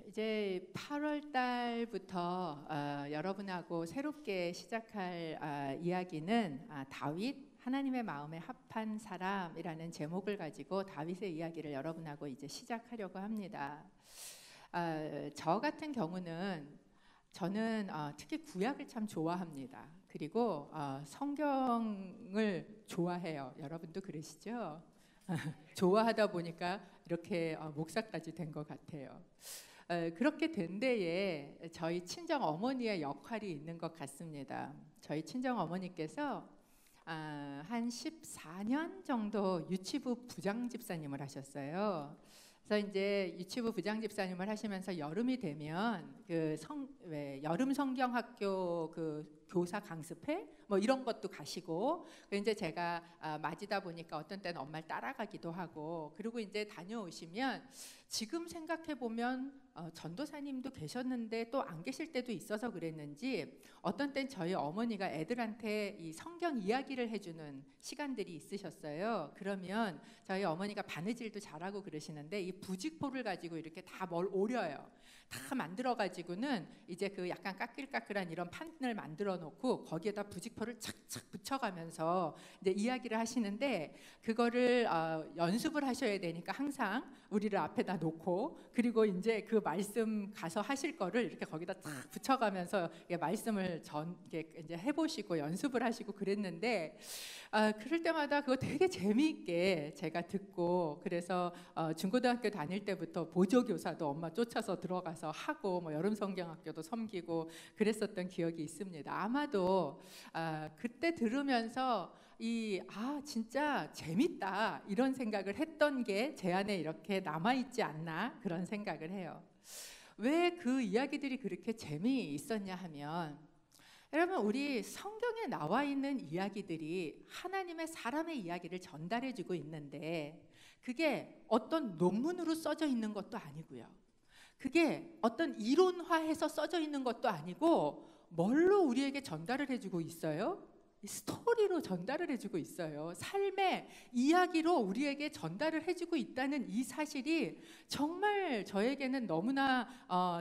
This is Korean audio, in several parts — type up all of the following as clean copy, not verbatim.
이제 8월 달부터 여러분하고 새롭게 시작할 이야기는 다윗, 하나님의 마음에 합한 사람이라는 제목을 가지고 다윗의 이야기를 여러분하고 이제 시작하려고 합니다. 저 같은 경우는 저는 특히 구약을 참 좋아합니다. 그리고 성경을 좋아해요. 여러분도 그러시죠? 좋아하다 보니까 이렇게 목사까지 된 것 같아요. 그렇게 된 데에 저희 친정 어머니의 역할이 있는 것 같습니다. 저희 친정 어머니께서 한 14년 정도 유치부 부장 집사님을 하셨어요. 그래서 이제 유치부 부장 집사님을 하시면서 여름이 되면 여름 성경학교 그 교사 강습회 뭐 이런 것도 가시고, 이제 제가 맞이다 보니까 어떤 때는 엄마를 따라가기도 하고, 그리고 이제 다녀오시면 지금 생각해 보면 전도사님도 계셨는데 또 안 계실 때도 있어서 그랬는지 어떤 땐 저희 어머니가 애들한테 이 성경 이야기를 해주는 시간들이 있으셨어요. 그러면 저희 어머니가 바느질도 잘하고 그러시는데 이 부직포를 가지고 이렇게 다 뭘 오려요. 다 만들어 가지고는 이제 그 약간 까끌까끌한 이런 판을 만들어 놓고 거기에다 부직포를 착착 붙여가면서 이제 이야기를 하시는데, 그거를 연습을 하셔야 되니까 항상 우리를 앞에다 놓고, 그리고 이제 그 말씀 가서 하실 거를 이렇게 거기다 탁 붙여가면서 말씀을 이제 해보시고 연습을 하시고 그랬는데, 그럴 때마다 그거 되게 재미있게 제가 듣고, 그래서 중고등학교 다닐 때부터 보조교사도 엄마 쫓아서 들어가서 하고, 뭐 여름 성경학교도 섬기고 그랬었던 기억이 있습니다. 아마도 그때 들으면서 진짜 재밌다 이런 생각을 했던 게 제 안에 이렇게 남아있지 않나 그런 생각을 해요. 왜 그 이야기들이 그렇게 재미있었냐 하면, 여러분, 우리 성경에 나와 있는 이야기들이 하나님의 사람의 이야기를 전달해주고 있는데, 그게 어떤 논문으로 써져 있는 것도 아니고요, 그게 어떤 이론화해서 써져 있는 것도 아니고, 뭘로 우리에게 전달을 해주고 있어요? 스토리로 전달을 해주고 있어요. 삶의 이야기로 우리에게 전달을 해주고 있다는 이 사실이 정말 저에게는 너무나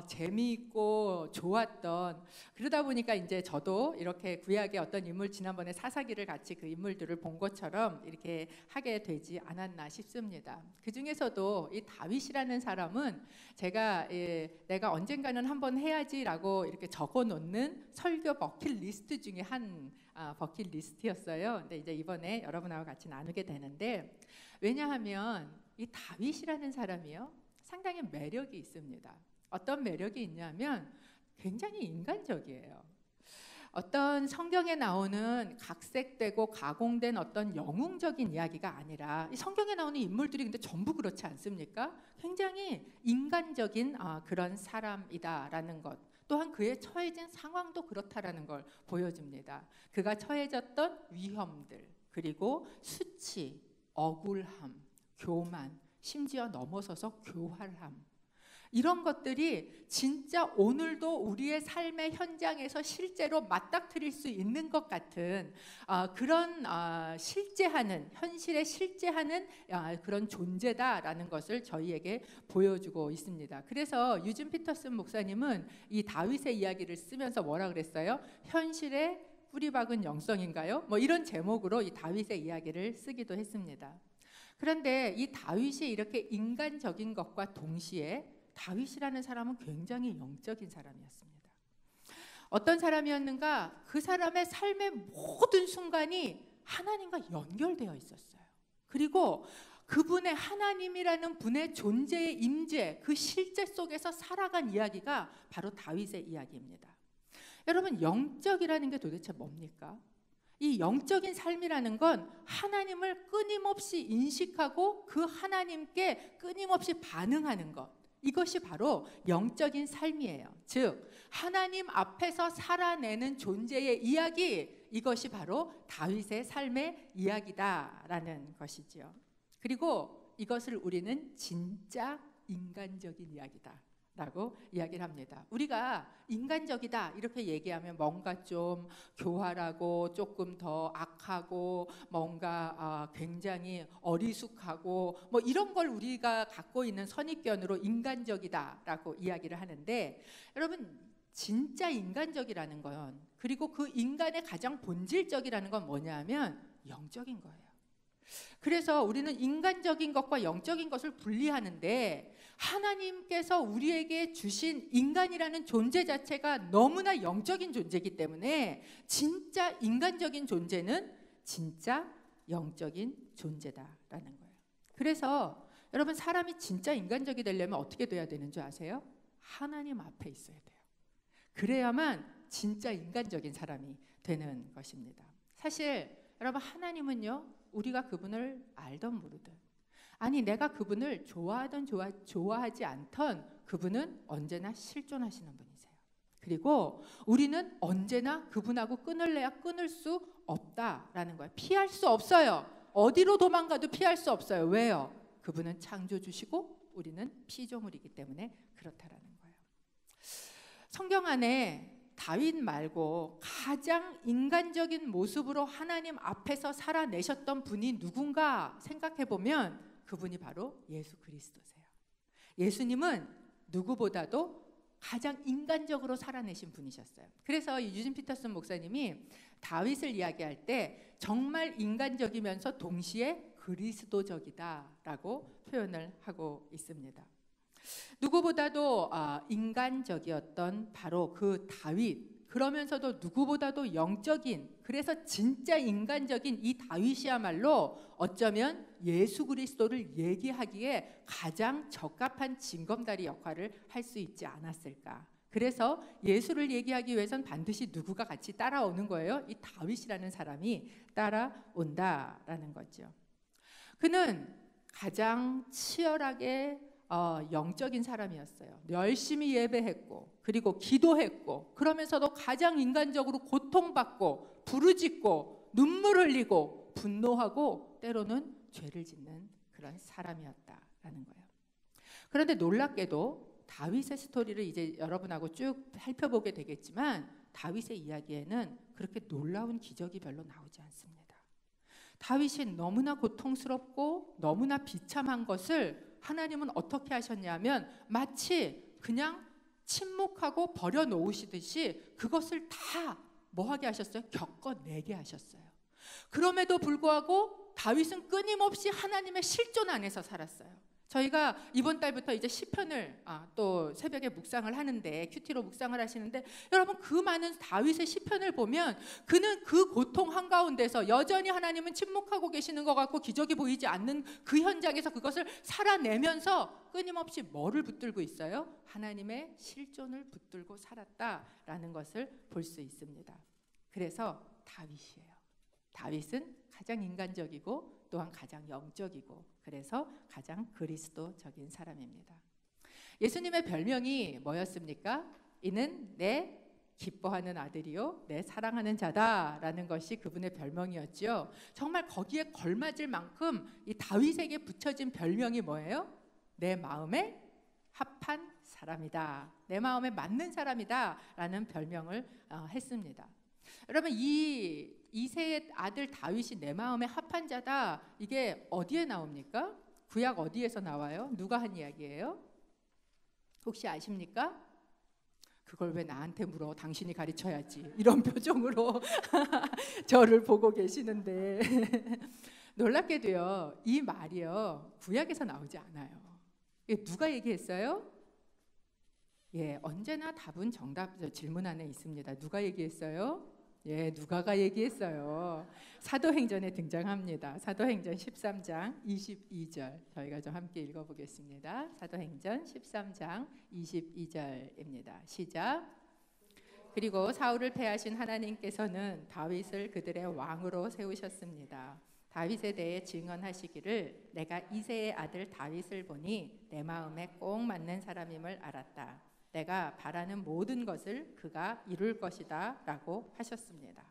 재미있고 좋았던, 그러다 보니까 이제 저도 이렇게 구약의 어떤 인물, 지난번에 사사기를 같이 그 인물들을 본 것처럼 이렇게 하게 되지 않았나 싶습니다. 그 중에서도 이 다윗이라는 사람은 제가 내가 언젠가는 한번 해야지라고 이렇게 적어놓는 설교 버킷리스트 중에 한 버킷리스트였어요. 근데 이제 이번에 여러분하고 같이 나누게 되는데, 왜냐하면 이 다윗이라는 사람이요, 상당히 매력이 있습니다. 어떤 매력이 있냐면 굉장히 인간적이에요. 어떤 성경에 나오는 각색되고 가공된 어떤 영웅적인 이야기가 아니라, 이 성경에 나오는 인물들이 근데 전부 그렇지 않습니까? 굉장히 인간적인 그런 사람이다라는 것, 또한 그의 처해진 상황도 그렇다라는 걸 보여줍니다. 그가 처해졌던 위험들, 그리고 수치, 억울함, 교만, 심지어 넘어서서 교활함, 이런 것들이 진짜 오늘도 우리의 삶의 현장에서 실제로 맞닥뜨릴 수 있는 것 같은 그런 실제하는, 현실에 실제하는 그런 존재다라는 것을 저희에게 보여주고 있습니다. 그래서 유진 피터슨 목사님은 이 다윗의 이야기를 쓰면서 뭐라 그랬어요? 현실에 뿌리 박은 영성인가요? 뭐 이런 제목으로 이 다윗의 이야기를 쓰기도 했습니다. 그런데 이 다윗이 이렇게 인간적인 것과 동시에 다윗이라는 사람은 굉장히 영적인 사람이었습니다. 어떤 사람이었는가? 그 사람의 삶의 모든 순간이 하나님과 연결되어 있었어요. 그리고 그분의, 하나님이라는 분의 존재의 임재, 그 실제 속에서 살아간 이야기가 바로 다윗의 이야기입니다. 여러분, 영적이라는 게 도대체 뭡니까? 이 영적인 삶이라는 건 하나님을 끊임없이 인식하고 그 하나님께 끊임없이 반응하는 것, 이것이 바로 영적인 삶이에요. 즉, 하나님 앞에서 살아내는 존재의 이야기, 이것이 바로 다윗의 삶의 이야기다라는 것이지요. 그리고 이것을 우리는 진짜 인간적인 이야기다, 라고 이야기를 합니다. 우리가 인간적이다 이렇게 얘기하면 뭔가 좀 교활하고 조금 더 악하고 뭔가 굉장히 어리숙하고 뭐 이런 걸 우리가 갖고 있는 선입견으로 인간적이다라고 이야기를 하는데, 여러분 진짜 인간적이라는 건, 그리고 그 인간의 가장 본질적이라는 건 뭐냐면 영적인 거예요. 그래서 우리는 인간적인 것과 영적인 것을 분리하는데, 하나님께서 우리에게 주신 인간이라는 존재 자체가 너무나 영적인 존재이기 때문에 진짜 인간적인 존재는 진짜 영적인 존재다라는 거예요. 그래서 여러분, 사람이 진짜 인간적이 되려면 어떻게 돼야 되는 줄 아세요? 하나님 앞에 있어야 돼요. 그래야만 진짜 인간적인 사람이 되는 것입니다. 사실 여러분, 하나님은요, 우리가 그분을 알던 모르든, 아니 내가 그분을 좋아하든 좋아하지 않던, 그분은 언제나 실존하시는 분이세요. 그리고 우리는 언제나 그분하고 끊을래야 끊을 수 없다라는 거예요. 피할 수 없어요. 어디로 도망가도 피할 수 없어요. 왜요? 그분은 창조주시고 우리는 피조물이기 때문에 그렇다라는 거예요. 성경 안에 다윗 말고 가장 인간적인 모습으로 하나님 앞에서 살아내셨던 분이 누군가 생각해 보면 그분이 바로 예수 그리스도세요. 예수님은 누구보다도 가장 인간적으로 살아내신 분이셨어요. 그래서 유진 피터슨 목사님이 다윗을 이야기할 때 정말 인간적이면서 동시에 그리스도적이다라고 표현을 하고 있습니다. 누구보다도 인간적이었던 바로 그 다윗, 그러면서도 누구보다도 영적인, 그래서 진짜 인간적인 이 다윗이야말로 어쩌면 예수 그리스도를 얘기하기에 가장 적합한 징검다리 역할을 할 수 있지 않았을까. 그래서 예수를 얘기하기 위해선 반드시 누구가 같이 따라오는 거예요. 이 다윗이라는 사람이 따라온다라는 거죠. 그는 가장 치열하게 영적인 사람이었어요. 열심히 예배했고, 그리고 기도했고, 그러면서도 가장 인간적으로 고통받고, 부르짖고, 눈물 흘리고, 분노하고, 때로는 죄를 짓는 그런 사람이었다라는 거예요. 그런데 놀랍게도 다윗의 스토리를 이제 여러분하고 쭉 살펴보게 되겠지만, 다윗의 이야기에는 그렇게 놀라운 기적이 별로 나오지 않습니다. 다윗이 너무나 고통스럽고 너무나 비참한 것을 하나님은 어떻게 하셨냐면 마치 그냥 침묵하고 버려놓으시듯이 그것을 다 뭐하게 하셨어요? 겪어내게 하셨어요. 그럼에도 불구하고 다윗은 끊임없이 하나님의 실존 안에서 살았어요. 저희가 이번 달부터 이제 시편을 또 새벽에 묵상을 하는데, 큐티로 묵상을 하시는데, 여러분 그 많은 다윗의 시편을 보면 그는 그 고통 한가운데서 여전히 하나님은 침묵하고 계시는 것 같고 기적이 보이지 않는 그 현장에서 그것을 살아내면서 끊임없이 뭐를 붙들고 있어요? 하나님의 실존을 붙들고 살았다라는 것을 볼 수 있습니다. 그래서 다윗이에요. 다윗은 가장 인간적이고 또한 가장 영적이고, 그래서 가장 그리스도적인 사람입니다. 예수님의 별명이 뭐였습니까? 이는 내 기뻐하는 아들이요 내 사랑하는 자다라는 것이 그분의 별명이었죠. 정말 거기에 걸맞을 만큼 이 다윗에게 붙여진 별명이 뭐예요? 내 마음에 합한 사람이다, 내 마음에 맞는 사람이다 라는 별명을 했습니다. 여러분, 이새의 아들 다윗이 내 마음에 합한 자다, 이게 어디에 나옵니까? 구약 어디에서 나와요? 누가 한 이야기예요? 혹시 아십니까? 그걸 왜 나한테 물어? 당신이 가르쳐야지. 이런 표정으로 저를 보고 계시는데 놀랍게도요, 이 말이요 구약에서 나오지 않아요. 누가 얘기했어요? 언제나 답은 질문 안에 있습니다. 누가 얘기했어요? 누가가 얘기했어요. 사도행전에 등장합니다. 사도행전 13장 22절 저희가 좀 함께 읽어보겠습니다. 사도행전 13장 22절입니다. 시작. 그리고 사울을 패하신 하나님께서는 다윗을 그들의 왕으로 세우셨습니다. 다윗에 대해 증언하시기를 내가 이새의 아들 다윗을 보니 내 마음에 꼭 맞는 사람임을 알았다. 내가 바라는 모든 것을 그가 이룰 것이다 라고 하셨습니다.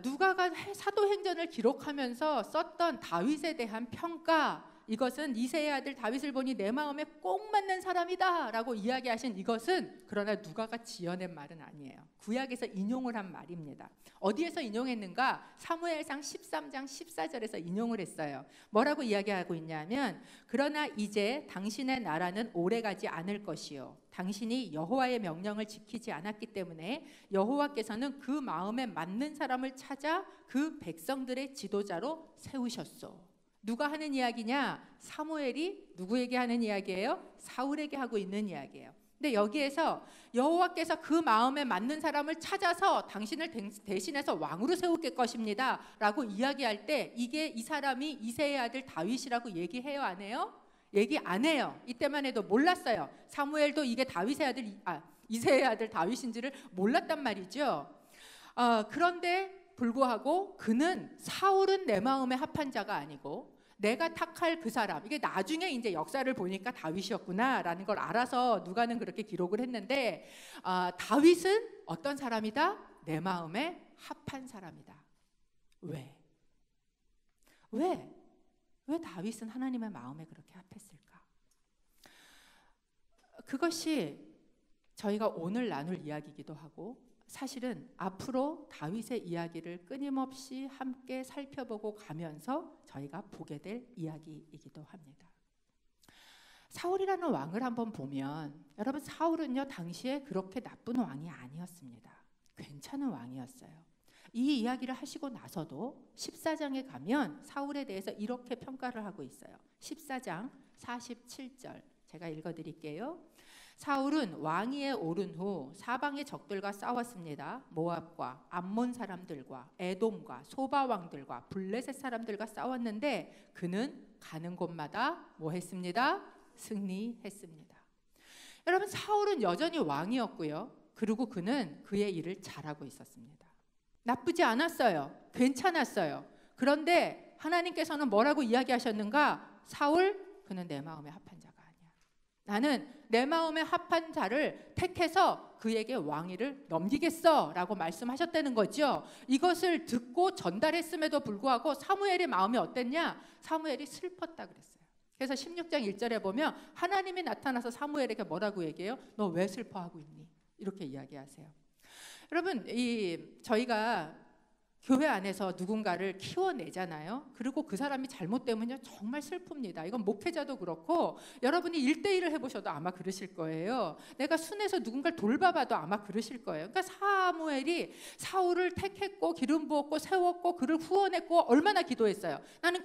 누가가 사도행전을 기록하면서 썼던 다윗에 대한 평가, 이것은 이새의 아들 다윗을 보니 내 마음에 꼭 맞는 사람이다 라고 이야기하신 이것은 그러나 누가가 지어낸 말은 아니에요. 구약에서 인용을 한 말입니다. 어디에서 인용했는가? 사무엘상 13장 14절에서 인용을 했어요. 뭐라고 이야기하고 있냐면 그러나 이제 당신의 나라는 오래가지 않을 것이요 당신이 여호와의 명령을 지키지 않았기 때문에 여호와께서는 그 마음에 맞는 사람을 찾아 그 백성들의 지도자로 세우셨소. 누가 하는 이야기냐? 사무엘이 누구에게 하는 이야기예요? 사울에게 하고 있는 이야기예요. 근데 여기에서 여호와께서 그 마음에 맞는 사람을 찾아서 당신을 대신해서 왕으로 세우실 것입니다 라고 이야기할 때 이게 이 사람이 이새의 아들 다윗이라고 얘기해요, 안 해요? 얘기 안 해요. 이때만 해도 몰랐어요. 사무엘도 이게 이새의 아들 다윗인지를 몰랐단 말이죠. 그런데 불구하고 그는 사울은 내 마음에 합한 자가 아니고 내가 택할 그 사람, 이게 나중에 이제 역사를 보니까 다윗이었구나라는 걸 알아서 누가는 그렇게 기록을 했는데 다윗은 어떤 사람이다? 내 마음에 합한 사람이다. 왜 다윗은 하나님의 마음에 그렇게 합했을까? 그것이 저희가 오늘 나눌 이야기이기도 하고 사실은 앞으로 다윗의 이야기를 끊임없이 함께 살펴보고 가면서 저희가 보게 될 이야기이기도 합니다. 사울이라는 왕을 한번 보면 여러분 사울은요 당시에 그렇게 나쁜 왕이 아니었습니다. 괜찮은 왕이었어요. 이 이야기를 하시고 나서도 14장에 가면 사울에 대해서 이렇게 평가를 하고 있어요. 14장 47절 제가 읽어드릴게요. 사울은 왕위에 오른 후 사방의 적들과 싸웠습니다. 모압과 암몬 사람들과 에돔과 소바 왕들과 블레셋 사람들과 싸웠는데 그는 가는 곳마다 뭐 했습니다? 승리했습니다. 여러분 사울은 여전히 왕이었고요. 그리고 그는 그의 일을 잘하고 있었습니다. 나쁘지 않았어요. 괜찮았어요. 그런데 하나님께서는 뭐라고 이야기하셨는가? 사울, 그는 내 마음에 합한 자가 아니야. 나는 내 마음에 합한 자를 택해서 그에게 왕위를 넘기겠어 라고 말씀하셨다는 거죠. 이것을 듣고 전달했음에도 불구하고 사무엘의 마음이 어땠냐? 사무엘이 슬펐다 그랬어요. 그래서 16장 1절에 보면 하나님이 나타나서 사무엘에게 뭐라고 얘기해요? 너 왜 슬퍼하고 있니? 이렇게 이야기하세요. 여러분, 저희가 교회 안에서 누군가를 키워내잖아요. 그리고 그 사람이 잘못되면요 정말 슬픕니다. 이건 목회자도 그렇고 여러분이 1대1을 해보셔도 아마 그러실 거예요. 내가 순회에서 누군가를 돌봐봐도 아마 그러실 거예요. 그러니까 사무엘이 사울을 택했고 기름 부었고 세웠고 그를 후원했고 얼마나 기도했어요. 나는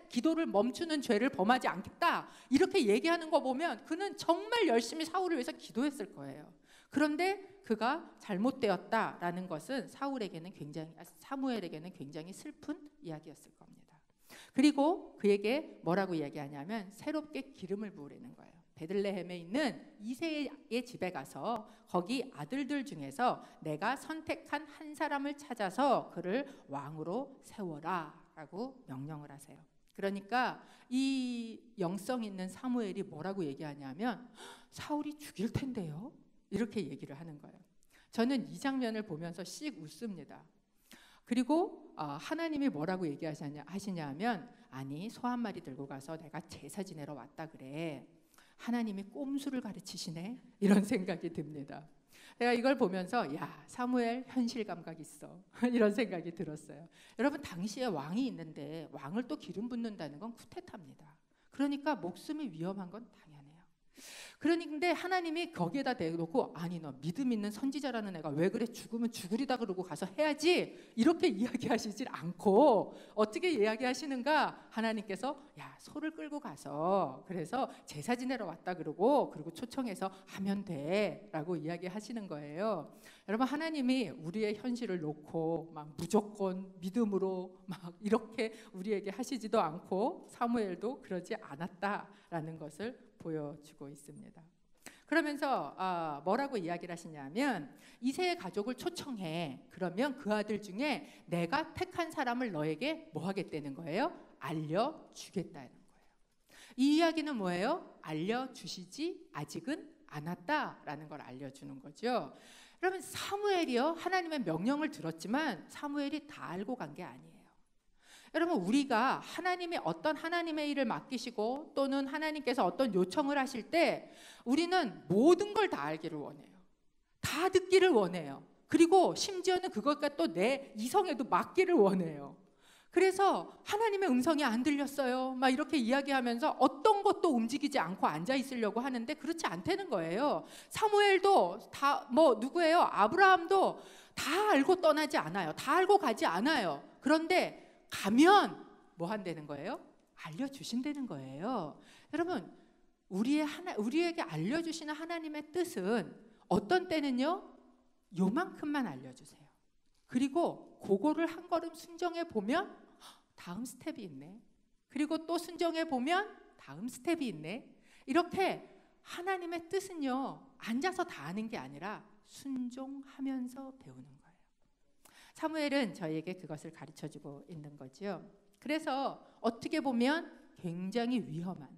기도를 멈추는 죄를 범하지 않겠다 이렇게 얘기하는 거 보면 그는 정말 열심히 사울을 위해서 기도했을 거예요. 그런데 그가 잘못되었다라는 것은 사무엘에게는 굉장히 슬픈 이야기였을 겁니다. 그리고 그에게 뭐라고 이야기하냐면 새롭게 기름을 부으라는 거예요. 베들레헴에 있는 이새의 집에 가서 거기 아들들 중에서 내가 선택한 한 사람을 찾아서 그를 왕으로 세워라 라고 명령을 하세요. 그러니까 이 영성 있는 사무엘이 뭐라고 얘기하냐면 사울이 죽일 텐데요 이렇게 얘기를 하는 거예요. 저는 이 장면을 보면서 씩 웃습니다. 그리고 하나님이 뭐라고 하시냐면 아니 소 한 마리 들고 가서 내가 제사 지내러 왔다 그래. 하나님이 꼼수를 가르치시네 이런 생각이 듭니다. 제가 이걸 보면서 야 사무엘 현실 감각 있어 이런 생각이 들었어요. 여러분 당시에 왕이 있는데 왕을 또 기름 붓는다는 건 쿠데타입니다. 그러니까 목숨이 위험한 건 당연해요. 그런데 하나님이 거기에다 대놓고 아니 너 믿음 있는 선지자라는 애가 왜 그래 죽으면 죽으리다 그러고 가서 해야지 이렇게 이야기하시질 않고 어떻게 이야기하시는가? 하나님께서 야 소를 끌고 가서 그래서 제사 지내러 왔다 그러고 그리고 초청해서 하면 돼 라고 이야기하시는 거예요. 여러분 하나님이 우리의 현실을 놓고 막 무조건 믿음으로 막 이렇게 우리에게 하시지도 않고 사무엘도 그러지 않았다라는 것을 보여주고 있습니다. 그러면서 뭐라고 이야기를 하시냐면 이새의 가족을 초청해. 그러면 그 아들 중에 내가 택한 사람을 너에게 뭐 하겠다는 거예요? 알려주겠다는 거예요. 이 이야기는 뭐예요? 알려주시지 아직은 않았다라는 걸 알려주는 거죠. 여러분 사무엘이요 하나님의 명령을 들었지만 사무엘이 다 알고 간 게 아니에요. 여러분, 우리가 하나님의 어떤 하나님의 일을 맡기시고 또는 하나님께서 어떤 요청을 하실 때 우리는 모든 걸 다 알기를 원해요. 다 듣기를 원해요. 그리고 심지어는 그것과 또 내 이성에도 맞기를 원해요. 그래서 하나님의 음성이 안 들렸어요 막 이렇게 이야기하면서 어떤 것도 움직이지 않고 앉아 있으려고 하는데 그렇지 않다는 거예요. 사무엘도 다 누구예요? 아브라함도 다 알고 떠나지 않아요. 다 알고 가지 않아요. 그런데 가면 뭐 한다는 거예요? 알려주신다는 거예요. 여러분, 우리에게 알려주시는 하나님의 뜻은 어떤 때는요, 요만큼만 알려주세요. 그리고 그거를 한 걸음 순종해 보면 다음 스텝이 있네. 그리고 또 순종해 보면 다음 스텝이 있네. 이렇게 하나님의 뜻은요, 앉아서 다 아는 게 아니라 순종하면서 배우는 거예요. 사무엘은 저희에게 그것을 가르쳐주고 있는 거죠. 그래서 어떻게 보면 굉장히 위험한,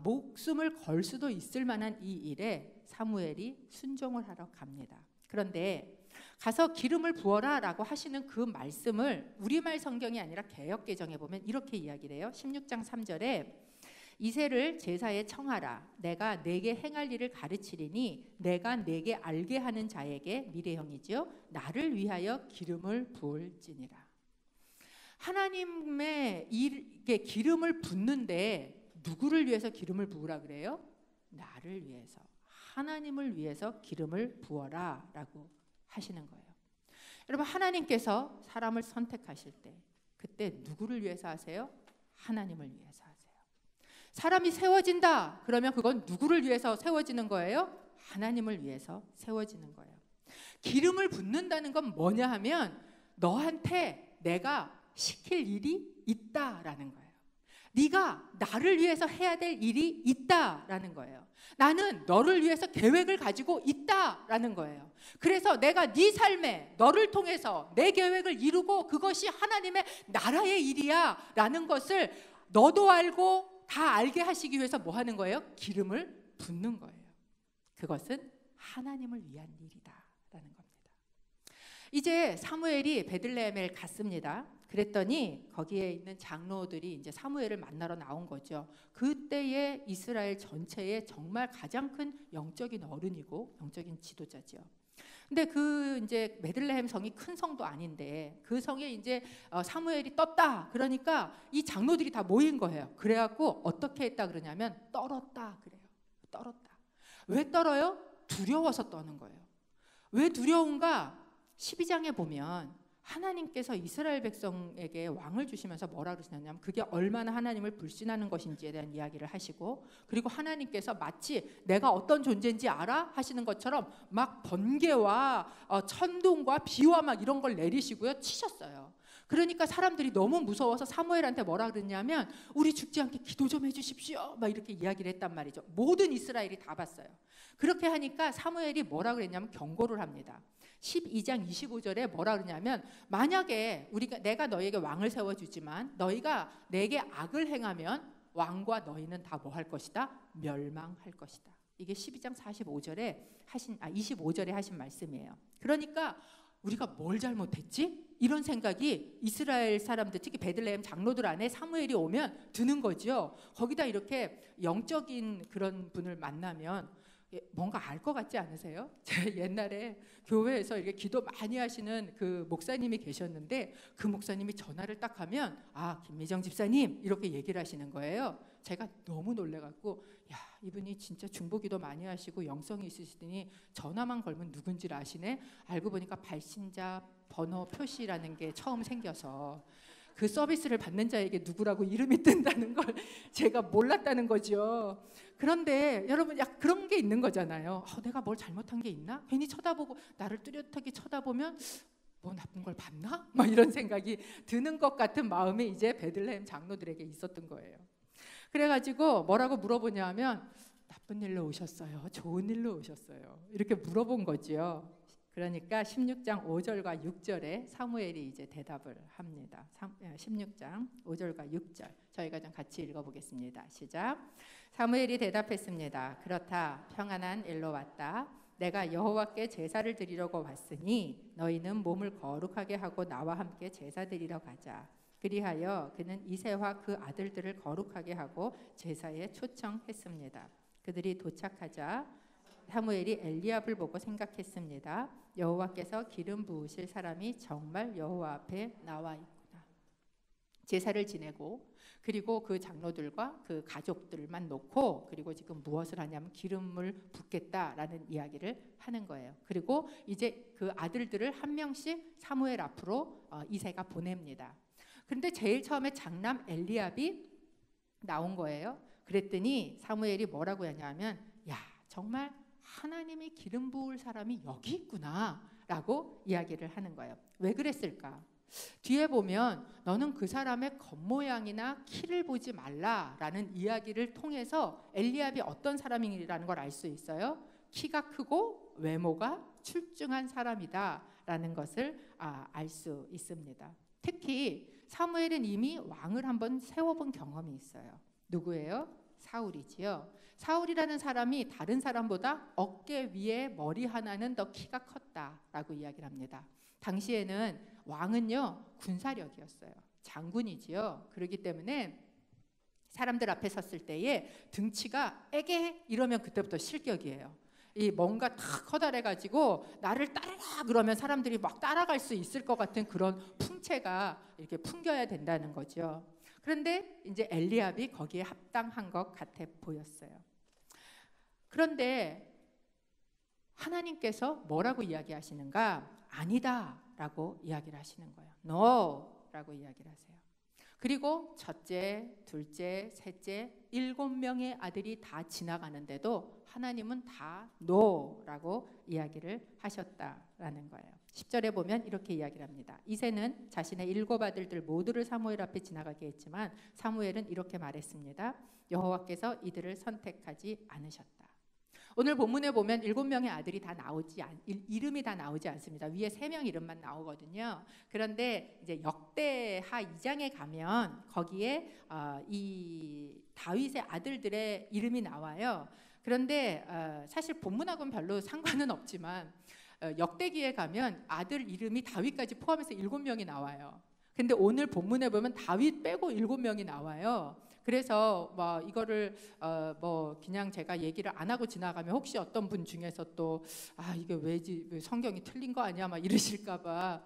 목숨을 걸 수도 있을 만한 이 일에 사무엘이 순종을 하러 갑니다. 그런데 가서 기름을 부어라 라고 하시는 그 말씀을 우리말 성경이 아니라 개역개정에 보면 이렇게 이야기를 해요. 16장 3절에 이새를 제사에 청하라. 내가 내게 행할 일을 가르치리니 내가 내게 알게 하는 자에게 미래형이지요, 나를 위하여 기름을 부을지니라. 하나님의 일에 기름을 붓는데 누구를 위해서 기름을 부으라 그래요? 나를 위해서, 하나님을 위해서 기름을 부어라 라고 하시는 거예요. 여러분, 하나님께서 사람을 선택하실 때 그때 누구를 위해서 하세요? 하나님을 위해서 하세요. 사람이 세워진다 그러면 그건 누구를 위해서 세워지는 거예요? 하나님을 위해서 세워지는 거예요. 기름을 붓는다는 건 뭐냐 하면 너한테 내가 시킬 일이 있다라는 거예요. 네가 나를 위해서 해야 될 일이 있다라는 거예요. 나는 너를 위해서 계획을 가지고 있다라는 거예요. 그래서 내가 네 삶에 너를 통해서 내 계획을 이루고 그것이 하나님의 나라의 일이야 라는 것을 너도 알고 다 알게 하시기 위해서 뭐 하는 거예요? 기름을 붓는 거예요. 그것은 하나님을 위한 일이다라는 겁니다. 이제 사무엘이 베들레헴에 갔습니다. 그랬더니 거기에 있는 장로들이 이제 사무엘을 만나러 나온 거죠. 그때의 이스라엘 전체의 정말 가장 큰 영적인 어른이고 영적인 지도자죠. 근데 그 이제 베들레헴 성이 큰 성도 아닌데 그 성에 이제 사무엘이 떴다. 그러니까 이 장로들이 다 모인 거예요. 그래갖고 어떻게 했다 그러냐면 떨었다 그래요. 떨었다. 왜 떨어요? 두려워서 떠는 거예요. 왜 두려운가? 12장에 보면 하나님께서 이스라엘 백성에게 왕을 주시면서 뭐라 그러시냐면 그게 얼마나 하나님을 불신하는 것인지에 대한 이야기를 하시고, 그리고 하나님께서 마치 내가 어떤 존재인지 알아? 하시는 것처럼 막 번개와 천둥과 비와 막 이런 걸 내리시고요, 치셨어요. 그러니까 사람들이 너무 무서워서 사무엘한테 뭐라 그랬냐면 우리 죽지 않게 기도 좀 해주십시오 막 이렇게 이야기를 했단 말이죠. 모든 이스라엘이 다 봤어요. 그렇게 하니까 사무엘이 뭐라 그랬냐면 경고를 합니다. 12장 25절에 뭐라 그러냐면 만약에 내가 너희에게 왕을 세워주지만 너희가 내게 악을 행하면 왕과 너희는 다 뭐 할 것이다? 멸망할 것이다. 이게 12장 25절에 하신 말씀이에요. 그러니까 우리가 뭘 잘못했지? 이런 생각이 이스라엘 사람들, 특히 베들레헴 장로들 안에 사무엘이 오면 드는 거죠. 거기다 이렇게 영적인 그런 분을 만나면 뭔가 알 것 같지 않으세요? 제가 옛날에 교회에서 이렇게 기도 많이 하시는 그 목사님이 계셨는데 그 목사님이 전화를 딱 하면 김미정 집사님 이렇게 얘기를 하시는 거예요. 제가 너무 놀래갖고 야, 이분이 진짜 중보기도 많이 하시고 영성이 있으시더니 전화만 걸면 누군지를 아시네. 알고 보니까 발신자 번호 표시라는 게 처음 생겨서 그 서비스를 받는 자에게 누구라고 이름이 뜬다는 걸 제가 몰랐다는 거죠. 그런데 여러분, 그런 게 있는 거잖아요. 내가 뭘 잘못한 게 있나? 괜히 쳐다보고 나를 뚜렷하게 쳐다보면 뭐 나쁜 걸 봤나? 막 이런 생각이 드는 것 같은 마음이 이제 베들레헴 장로들에게 있었던 거예요. 그래가지고 뭐라고 물어보냐면 나쁜 일로 오셨어요? 좋은 일로 오셨어요? 이렇게 물어본 거죠. 그러니까 16장 5절과 6절에 사무엘이 이제 대답을 합니다. 16장 5절과 6절 저희가 좀 같이 읽어보겠습니다. 시작. 사무엘이 대답했습니다. 그렇다, 평안한 일로 왔다. 내가 여호와께 제사를 드리려고 왔으니 너희는 몸을 거룩하게 하고 나와 함께 제사 드리러 가자. 그리하여 그는 이새와 그 아들들을 거룩하게 하고 제사에 초청했습니다. 그들이 도착하자 사무엘이 엘리압을 보고 생각했습니다. 여호와께서 기름 부으실 사람이 정말 여호와 앞에 나와 있구나. 제사를 지내고 그리고 그 장로들과 그 가족들만 놓고 그리고 지금 무엇을 하냐면 기름을 붓겠다라는 이야기를 하는 거예요. 그리고 이제 그 아들들을 한 명씩 사무엘 앞으로 이새가 보냅니다. 그런데 제일 처음에 장남 엘리압이 나온 거예요. 그랬더니 사무엘이 뭐라고 하냐면 야 정말 하나님이 기름 부을 사람이 여기 있구나 라고 이야기를 하는 거예요. 왜 그랬을까? 뒤에 보면 너는 그 사람의 겉모양이나 키를 보지 말라라는 이야기를 통해서 엘리압이 어떤 사람이라는 걸 알 수 있어요. 키가 크고 외모가 출중한 사람이다라는 것을 알 수 있습니다. 특히 사무엘은 이미 왕을 한번 세워본 경험이 있어요. 누구예요? 사울이지요. 사울이라는 사람이 다른 사람보다 어깨 위에 머리 하나는 더 키가 컸다라고 이야기를 합니다. 당시에는 왕은요 군사력이었어요. 장군이지요. 그렇기 때문에 사람들 앞에 섰을 때에 등치가 에게 이러면 그때부터 실격이에요. 이 뭔가 탁 커다래가지고 나를 따라라 그러면 사람들이 막 따라갈 수 있을 것 같은 그런 풍채가 이렇게 풍겨야 된다는 거죠. 그런데 이제 엘리압이 거기에 합당한 것 같아 보였어요. 그런데 하나님께서 뭐라고 이야기하시는가? 아니다라고 이야기를 하시는 거예요. NO라고 이야기를 하세요. 그리고 첫째, 둘째, 셋째 7명의 아들이 다 지나가는데도 하나님은 다 NO라고 이야기를 하셨다라는 거예요. 10절에 보면 이렇게 이야기를 합니다. 이새는 자신의 7 아들들 모두를 사무엘 앞에 지나가게 했지만 사무엘은 이렇게 말했습니다. 여호와께서 이들을 선택하지 않으셨다. 오늘 본문에 보면 7명의 아들이 다 이름이 다 나오지 않습니다. 위에 3명 이름만 나오거든요. 그런데 이제 역대하 2장에 가면 거기에 이 다윗의 아들들의 이름이 나와요. 그런데 사실 본문하고는 별로 상관은 없지만 역대기에 가면 아들 이름이 다윗까지 포함해서 7명이 나와요. 근데 오늘 본문에 보면 다윗 빼고 7명이 나와요. 그래서 뭐 이거를 뭐 그냥 제가 얘기를 안 하고 지나가면 혹시 어떤 분 중에서 또 이게 왜지 성경이 틀린 거 아니야 막 이러실까봐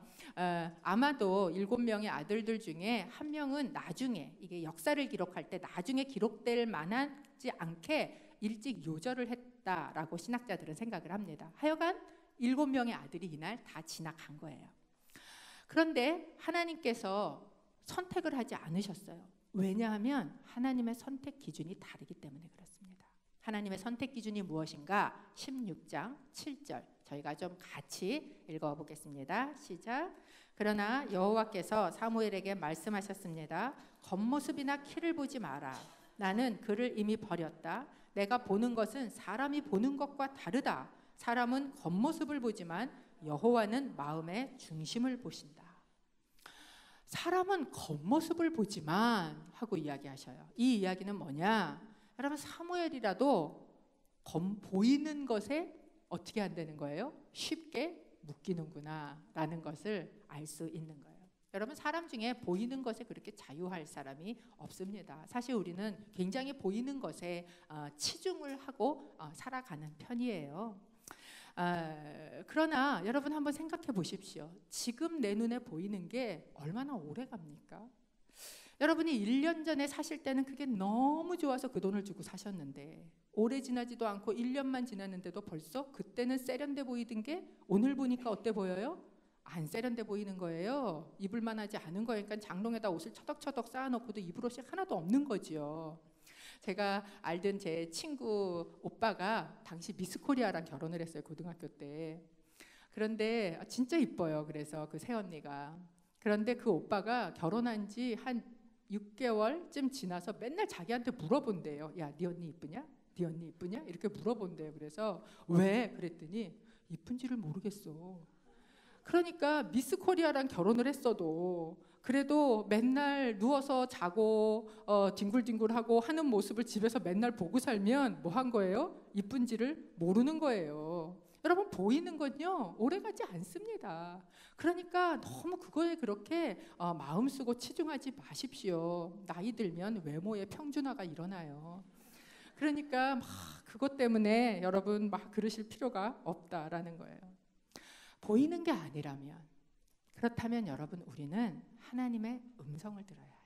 아마도 7명의 아들들 중에 한 명은 나중에 이게 역사를 기록할 때 나중에 기록될 만하지 않게 일찍 요절을 했다라고 신학자들은 생각을 합니다. 하여간 7명의 아들이 이날 다 지나간 거예요. 그런데 하나님께서 선택을 하지 않으셨어요. 왜냐하면 하나님의 선택 기준이 다르기 때문에 그렇습니다. 하나님의 선택 기준이 무엇인가? 16장 7절 저희가 좀 같이 읽어보겠습니다. 시작. 그러나 여호와께서 사무엘에게 말씀하셨습니다. 겉모습이나 키를 보지 마라. 나는 그를 이미 버렸다. 내가 보는 것은 사람이 보는 것과 다르다. 사람은 겉모습을 보지만 여호와는 마음의 중심을 보신다. 사람은 겉모습을 보지만 하고 이야기하셔요. 이 이야기는 뭐냐? 여러분 사무엘이라도 보이는 것에 어떻게 한다는 거예요? 쉽게 묶이는구나 라는 것을 알 수 있는 거예요. 여러분 사람 중에 보이는 것에 그렇게 자유할 사람이 없습니다. 사실 우리는 굉장히 보이는 것에 치중을 하고 살아가는 편이에요. 그러나 여러분 한번 생각해 보십시오. 지금 내 눈에 보이는 게 얼마나 오래 갑니까? 여러분이 1년 전에 사실 때는 그게 너무 좋아서 그 돈을 주고 사셨는데 오래 지나지도 않고 1년만 지났는데도 벌써 그때는 세련돼 보이던 게 오늘 보니까 어때 보여요? 안 세련돼 보이는 거예요. 입을만 하지 않은 거니까 장롱에다 옷을 처덕처덕 쌓아놓고도 입을 옷이 하나도 없는 거지요. 제가 알던 제 친구 오빠가 당시 미스 코리아랑 결혼을 했어요. 고등학교 때. 그런데 진짜 이뻐요. 그래서 그 새언니가. 그런데 그 오빠가 결혼한 지 한 6개월쯤 지나서 맨날 자기한테 물어본대요. 야, 네 언니 이쁘냐? 네 언니 이쁘냐? 이렇게 물어본대요. 그래서 왜? 그랬더니 이쁜지를 모르겠어. 그러니까 미스 코리아랑 결혼을 했어도 그래도 맨날 누워서 자고 뒹굴뒹굴하고 하는 모습을 집에서 맨날 보고 살면 뭐 한 거예요? 이쁜지를 모르는 거예요. 여러분 보이는 건요 오래가지 않습니다. 그러니까 너무 그거에 그렇게 마음 쓰고 치중하지 마십시오. 나이 들면 외모의 평준화가 일어나요. 그러니까 막 그것 때문에 여러분 막 그러실 필요가 없다라는 거예요. 보이는 게 아니라면, 그렇다면 여러분 우리는 하나님의 음성을 들어야 해요.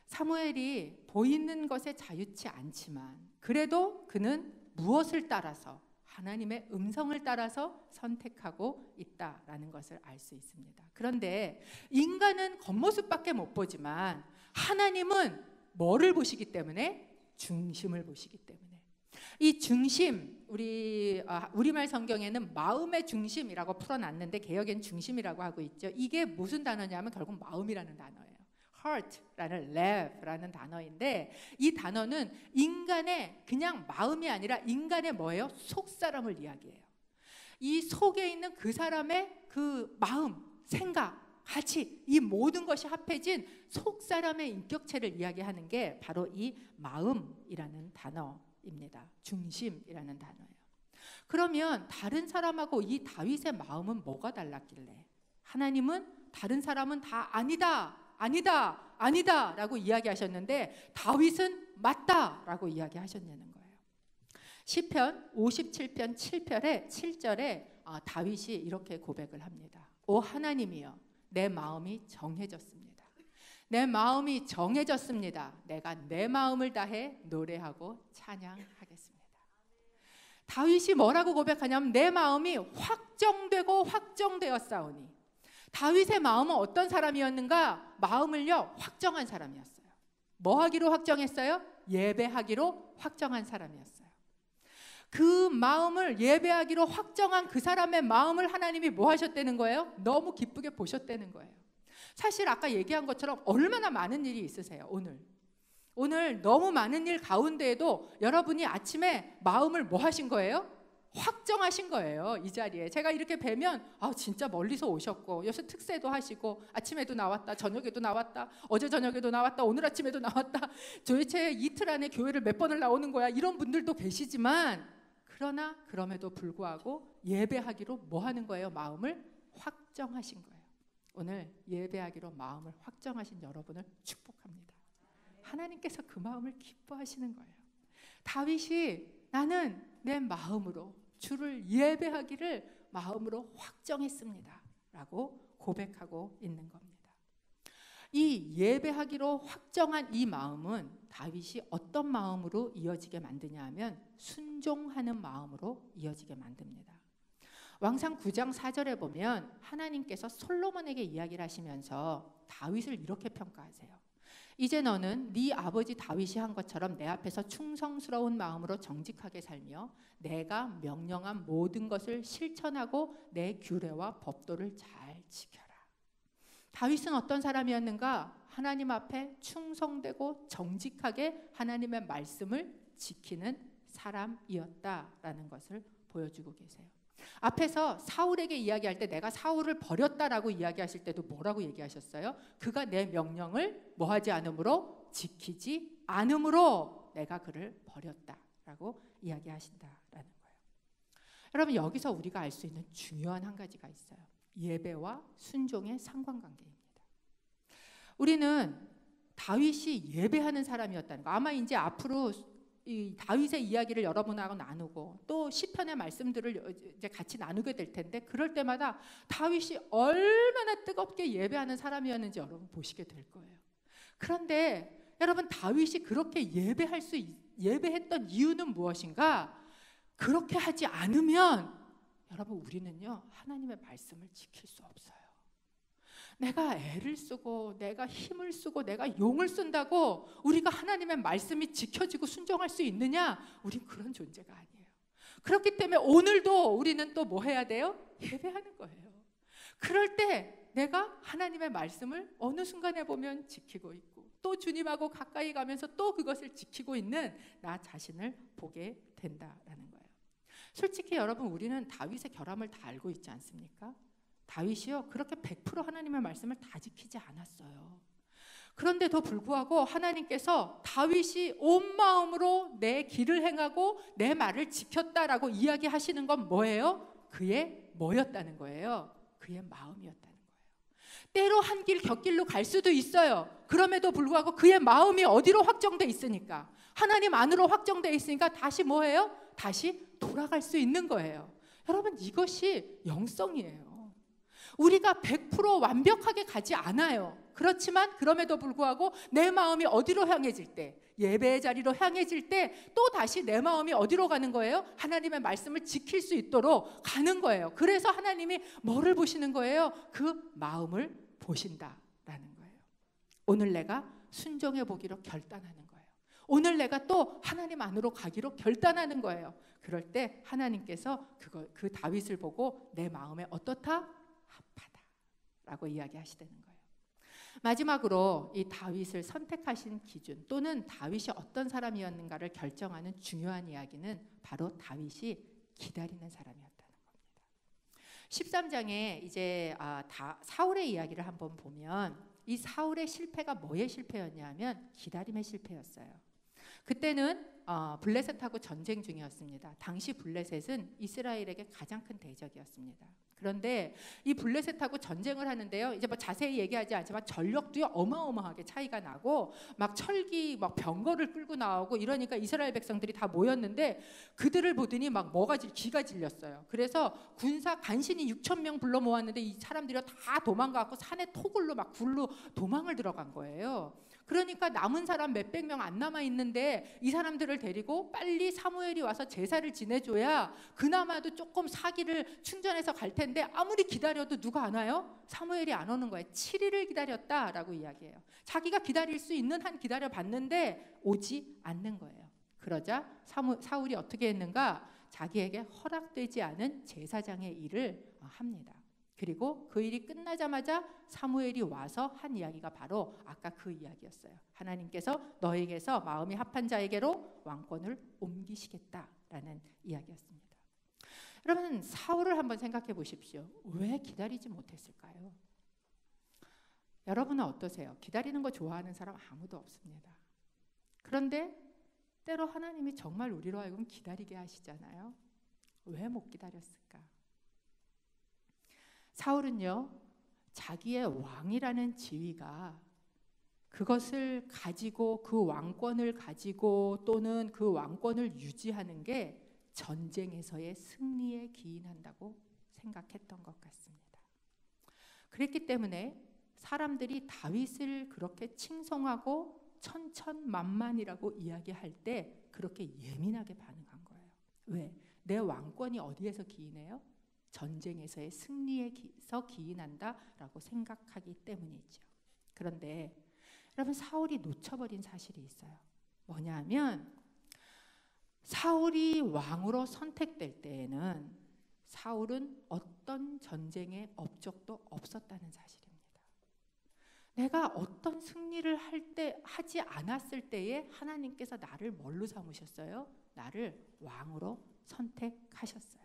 사무엘이 보이는 것에 자유치 않지만 그래도 그는 무엇을 따라서, 하나님의 음성을 따라서 선택하고 있다라는 것을 알 수 있습니다. 그런데 인간은 겉모습밖에 못 보지만 하나님은 뭐를 보시기 때문에? 중심을 보시기 때문에. 이 중심, 우리말 성경에는 마음의 중심이라고 풀어놨는데 개역엔 중심이라고 하고 있죠. 이게 무슨 단어냐면 결국 마음이라는 단어예요. heart라는 love라는 단어인데 이 단어는 인간의 그냥 마음이 아니라 인간의 뭐예요? 속사람을 이야기해요. 이 속에 있는 그 사람의 그 마음, 생각, 가치, 이 모든 것이 합해진 속사람의 인격체를 이야기하는 게 바로 이 마음이라는 단어입니다. 중심이라는 단어예요. 그러면 다른 사람하고 이 다윗의 마음은 뭐가 달랐길래 하나님은 다른 사람은 다 아니다, 아니다, 아니다 라고 이야기하셨는데 다윗은 맞다 라고 이야기하셨냐는 거예요. 시편 57편 7절에 다윗이 이렇게 고백을 합니다. 오 하나님이여, 내 마음이 정해졌습니다. 내 마음이 정해졌습니다. 내가 내 마음을 다해 노래하고 찬양하겠습니다. 다윗이 뭐라고 고백하냐면 내 마음이 확정되고 확정되었사오니. 다윗의 마음은 어떤 사람이었는가? 마음을요 확정한 사람이었어요. 뭐 하기로 확정했어요? 예배하기로 확정한 사람이었어요. 그 마음을 예배하기로 확정한 그 사람의 마음을 하나님이 뭐 하셨다는 거예요? 너무 기쁘게 보셨다는 거예요. 사실 아까 얘기한 것처럼 얼마나 많은 일이 있으세요. 오늘 너무 많은 일 가운데에도 여러분이 아침에 마음을 뭐 하신 거예요? 확정하신 거예요. 이 자리에 제가 이렇게 뵈면 진짜 멀리서 오셨고 여기서 특세도 하시고 아침에도 나왔다, 저녁에도 나왔다, 어제 저녁에도 나왔다, 오늘 아침에도 나왔다, 도대체 이틀 안에 교회를 몇 번을 나오는 거야, 이런 분들도 계시지만 그러나 그럼에도 불구하고 예배하기로 뭐 하는 거예요? 마음을 확정하신 거예요. 오늘 예배하기로 마음을 확정하신 여러분을 축복합니다. 하나님께서 그 마음을 기뻐하시는 거예요. 다윗이 나는 내 마음으로 주를 예배하기를 마음으로 확정했습니다 라고 고백하고 있는 겁니다. 이 예배하기로 확정한 이 마음은 다윗이 어떤 마음으로 이어지게 만드냐 하면 순종하는 마음으로 이어지게 만듭니다. 왕상 9장 4절에 보면 하나님께서 솔로몬에게 이야기를 하시면서 다윗을 이렇게 평가하세요. 이제 너는 네 아버지 다윗이 한 것처럼 내 앞에서 충성스러운 마음으로 정직하게 살며 내가 명령한 모든 것을 실천하고 내 규례와 법도를 잘 지켜라. 다윗은 어떤 사람이었는가? 하나님 앞에 충성되고 정직하게 하나님의 말씀을 지키는 사람이었다라는 것을 보여주고 계세요. 앞에서 사울에게 이야기할 때 내가 사울을 버렸다라고 이야기하실 때도 뭐라고 얘기하셨어요? 그가 내 명령을 뭐하지 않으므로, 지키지 않으므로 내가 그를 버렸다라고 이야기하신다라는 거예요. 여러분 여기서 우리가 알 수 있는 중요한 한 가지가 있어요. 예배와 순종의 상관관계입니다. 우리는 다윗이 예배하는 사람이었다는 거, 아마 이제 앞으로 이 다윗의 이야기를 여러분하고 나누고 또 시편의 말씀들을 이제 같이 나누게 될 텐데 그럴 때마다 다윗이 얼마나 뜨겁게 예배하는 사람이었는지 여러분 보시게 될 거예요. 그런데 여러분 다윗이 그렇게 예배했던 이유는 무엇인가? 그렇게 하지 않으면 여러분 우리는요 하나님의 말씀을 지킬 수 없어요. 내가 애를 쓰고 내가 힘을 쓰고 내가 용을 쓴다고 우리가 하나님의 말씀이 지켜지고 순종할 수 있느냐? 우린 그런 존재가 아니에요. 그렇기 때문에 오늘도 우리는 또 뭐 해야 돼요? 예배하는 거예요. 그럴 때 내가 하나님의 말씀을 어느 순간에 보면 지키고 있고 또 주님하고 가까이 가면서 또 그것을 지키고 있는 나 자신을 보게 된다라는 거예요. 솔직히 여러분 우리는 다윗의 결함을 다 알고 있지 않습니까? 다윗이요 그렇게 100% 하나님의 말씀을 다 지키지 않았어요. 그런데도 불구하고 하나님께서 다윗이 온 마음으로 내 길을 행하고 내 말을 지켰다라고 이야기하시는 건 뭐예요? 그의 뭐였다는 거예요? 그의 마음이었다는 거예요. 때로 한 길 곁길로 갈 수도 있어요. 그럼에도 불구하고 그의 마음이 어디로 확정돼 있으니까, 하나님 안으로 확정돼 있으니까 다시 뭐예요? 다시 돌아갈 수 있는 거예요. 여러분, 이것이 영성이에요. 우리가 100% 완벽하게 가지 않아요. 그렇지만 그럼에도 불구하고 내 마음이 어디로 향해질 때, 예배의 자리로 향해질 때 또 다시 내 마음이 어디로 가는 거예요? 하나님의 말씀을 지킬 수 있도록 가는 거예요. 그래서 하나님이 뭐를 보시는 거예요? 그 마음을 보신다라는 거예요. 오늘 내가 순종해 보기로 결단하는 거예요. 오늘 내가 또 하나님 안으로 가기로 결단하는 거예요. 그럴 때 하나님께서 그 다윗을 보고 내 마음에 어떻다? 합하다라고 이야기하시다는 거예요. 마지막으로 이 다윗을 선택하신 기준, 또는 다윗이 어떤 사람이었는가를 결정하는 중요한 이야기는 바로 다윗이 기다리는 사람이었다는 겁니다. 13장에 이제 사울의 이야기를 한번 보면, 이 사울의 실패가 뭐의 실패였냐면 기다림의 실패였어요. 그때는 블레셋하고 전쟁 중이었습니다. 당시 블레셋은 이스라엘에게 가장 큰 대적이었습니다. 그런데 이 블레셋하고 전쟁을 하는데요, 이제 뭐 자세히 얘기하지 않지만 전력도 어마어마하게 차이가 나고, 막 철기, 막 병거를 끌고 나오고 이러니까 이스라엘 백성들이 다 모였는데 그들을 보더니 막 기가 질렸어요. 그래서 군사 간신히 6,000명 불러 모았는데 이 사람들이 다 도망가고 산에 토굴로 막 굴로 도망을 들어간 거예요. 그러니까 남은 사람 몇백 명 안 남아 있는데 이 사람들을 데리고 빨리 사무엘이 와서 제사를 지내줘야 그나마도 조금 사기를 충전해서 갈 텐데, 아무리 기다려도 누가 안 와요? 사무엘이 안 오는 거예요. 7일을 기다렸다라고 이야기해요. 자기가 기다릴 수 있는 한 기다려봤는데 오지 않는 거예요. 그러자 사울이 어떻게 했는가? 자기에게 허락되지 않은 제사장의 일을 합니다. 그리고 그 일이 끝나자마자 사무엘이 와서 한 이야기가 바로 아까 그 이야기였어요. 하나님께서 너에게서 마음이 합한 자에게로 왕권을 옮기시겠다라는 이야기였습니다. 여러분, 사울을 한번 생각해 보십시오. 왜 기다리지 못했을까요? 여러분은 어떠세요? 기다리는 거 좋아하는 사람 아무도 없습니다. 그런데 때로 하나님이 정말 우리로 하여금 기다리게 하시잖아요. 왜 못 기다렸을까? 사울은요, 자기의 왕이라는 지위가, 그것을 가지고 그 왕권을 가지고 또는 그 왕권을 유지하는 게 전쟁에서의 승리에 기인한다고 생각했던 것 같습니다. 그랬기 때문에 사람들이 다윗을 그렇게 칭송하고 천천만만이라고 이야기할 때 그렇게 예민하게 반응한 거예요. 왜? 내 왕권이 어디에서 기인해요? 전쟁에서의 승리에서 기인한다라고 생각하기 때문이죠. 그런데 여러분, 사울이 놓쳐버린 사실이 있어요. 뭐냐 하면, 사울이 왕으로 선택될 때에는 사울은 어떤 전쟁의 업적도 없었다는 사실입니다. 내가 어떤 승리를 하지 않았을 때에 하나님께서 나를 뭘로 삼으셨어요? 나를 왕으로 선택하셨어요.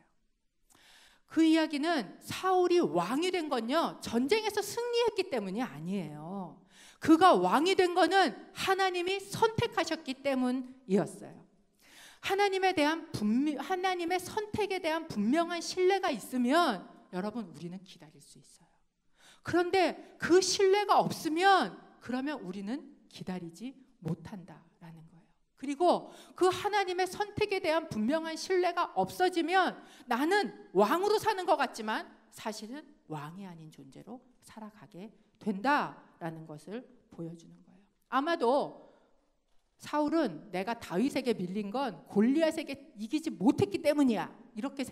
그 이야기는 사울이 왕이 된 건요, 전쟁에서 승리했기 때문이 아니에요. 그가 왕이 된 거는 하나님이 선택하셨기 때문이었어요. 하나님의 선택에 대한 분명한 신뢰가 있으면 여러분, 우리는 기다릴 수 있어요. 그런데 그 신뢰가 없으면 그러면 우리는 기다리지 못한다라는 거예요. 그리고 그 하나님의 선택에 대한 분명한 신뢰가 없어지면 나는 왕으로 사는 것 같지만 사실은 왕이 아닌 존재로 살아가게 된다라는 것을 보여주는 거예요. 아마도 사울은 내가 다윗에게 밀린 건 골리앗에게 이기지 못했기 때문이야, 이렇게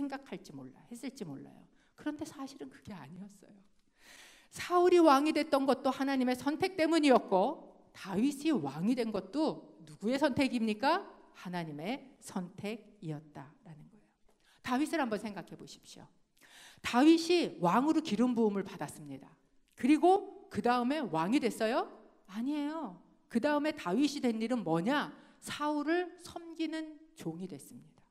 했을지 몰라요. 그런데 사실은 그게 아니었어요. 사울이 왕이 됐던 것도 하나님의 선택 때문이었고, 다윗이 왕이 된 것도 누구의 선택입니까? 하나님의 선택이었다라는 거예요. 다윗을 한번 생각해 보십시오. 다윗이 왕으로 기름 부음을 받았습니다. 그리고 그 다음에 왕이 됐어요? 아니에요. 그 다음에 다윗이 된 일은 뭐냐? 사울을 섬기는 종이 됐습니다.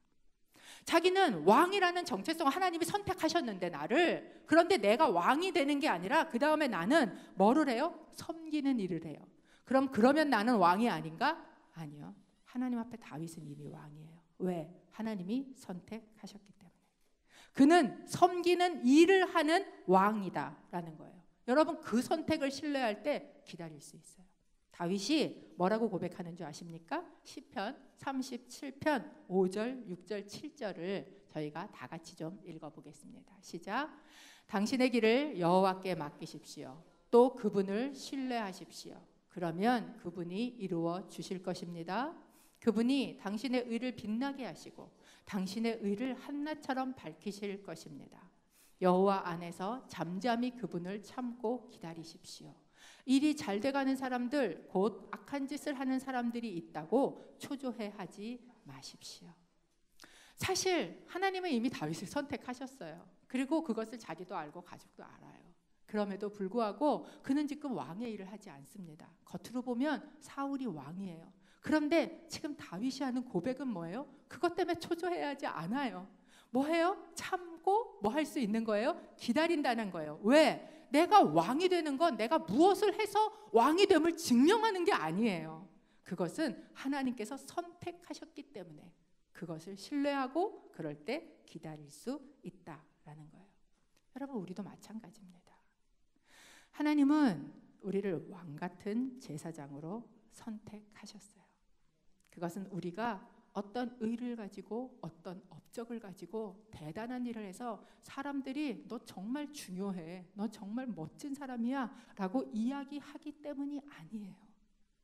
자기는 왕이라는 정체성, 하나님이 선택하셨는데 나를, 그런데 내가 왕이 되는 게 아니라 그 다음에 나는 뭐를 해요? 섬기는 일을 해요. 그러면 나는 왕이 아닌가? 아니요. 하나님 앞에 다윗은 이미 왕이에요. 왜? 하나님이 선택하셨기 때문에. 그는 섬기는 일을 하는 왕이다라는 거예요. 여러분, 그 선택을 신뢰할 때 기다릴 수 있어요. 다윗이 뭐라고 고백하는 줄 아십니까? 시편 37편 5절, 6절, 7절을 저희가 다 같이 좀 읽어보겠습니다. 시작. 당신의 길을 여호와께 맡기십시오. 또 그분을 신뢰하십시오. 그러면 그분이 이루어 주실 것입니다. 그분이 당신의 의를 빛나게 하시고 당신의 의를 한낮처럼 밝히실 것입니다. 여호와 안에서 잠잠히 그분을 참고 기다리십시오. 일이 잘 돼가는 사람들, 곧 악한 짓을 하는 사람들이 있다고 초조해하지 마십시오. 사실 하나님은 이미 다윗을 선택하셨어요. 그리고 그것을 자기도 알고 가족도 알아요. 그럼에도 불구하고 그는 지금 왕의 일을 하지 않습니다. 겉으로 보면 사울이 왕이에요. 그런데 지금 다윗이 하는 고백은 뭐예요? 그것 때문에 초조해야 하지 않아요. 뭐해요? 참고 뭐 할 수 있는 거예요? 기다린다는 거예요. 왜? 내가 왕이 되는 건 내가 무엇을 해서 왕이 됨을 증명하는 게 아니에요. 그것은 하나님께서 선택하셨기 때문에 그것을 신뢰하고 그럴 때 기다릴 수 있다라는 거예요. 여러분, 우리도 마찬가지입니다. 하나님은 우리를 왕 같은 제사장으로 선택하셨어요. 그것은 우리가 어떤 의를 가지고 어떤 업적을 가지고 대단한 일을 해서 사람들이 너 정말 중요해, 너 정말 멋진 사람이야 라고 이야기하기 때문이 아니에요.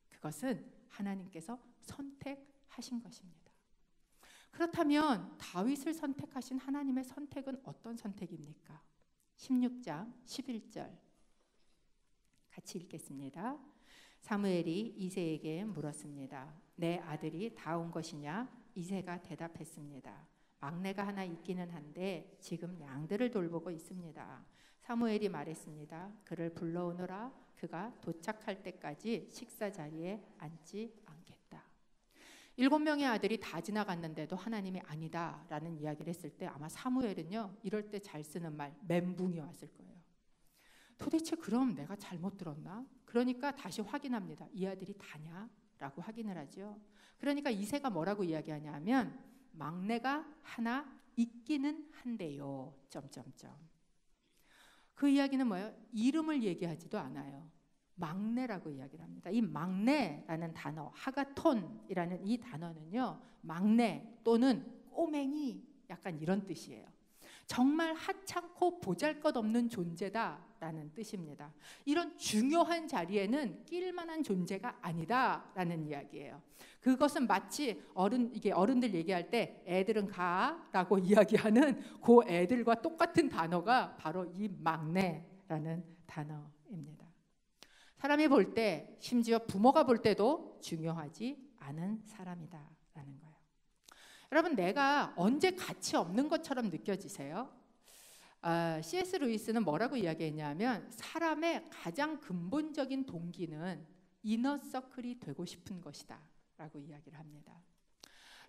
그것은 하나님께서 선택하신 것입니다. 그렇다면 다윗을 선택하신 하나님의 선택은 어떤 선택입니까? 16장 11절 같이 읽겠습니다. 사무엘이 이새에게 물었습니다. 내 아들이 다 온 것이냐? 이새가 대답했습니다. 막내가 하나 있기는 한데 지금 양들을 돌보고 있습니다. 사무엘이 말했습니다. 그를 불러오너라. 그가 도착할 때까지 식사 자리에 앉지 않겠다. 7명의 아들이 다 지나갔는데도 하나님이 아니다라는 이야기를 했을 때 아마 사무엘은요, 이럴 때 잘 쓰는 말 멘붕이 왔을 거예요. 도대체 그럼 내가 잘못 들었나? 그러니까 다시 확인합니다. 이 아들이 다냐? 라고 확인을 하죠. 그러니까 이새가 뭐라고 이야기하냐면 막내가 하나 있기는 한데요. 그 이야기는 뭐예요? 이름을 얘기하지도 않아요. 막내라고 이야기를 합니다. 이 막내라는 단어, 하가톤이라는 이 단어는요, 막내 또는 꼬맹이 약간 이런 뜻이에요. 정말 하찮고 보잘것없는 존재다라는 뜻입니다. 이런 중요한 자리에는 낄 만한 존재가 아니다라는 이야기예요. 그것은 마치 어른들 얘기할 때 애들은 가라고 이야기하는 그 애들과 똑같은 단어가 바로 이 막내라는 단어입니다. 사람이 볼 때, 심지어 부모가 볼 때도 중요하지 않은 사람이다라는 거예요. 여러분, 내가 언제 가치 없는 것처럼 느껴지세요? C.S. 루이스는 뭐라고 이야기했냐면 사람의 가장 근본적인 동기는 이너서클이 되고 싶은 것이다 라고 이야기를 합니다.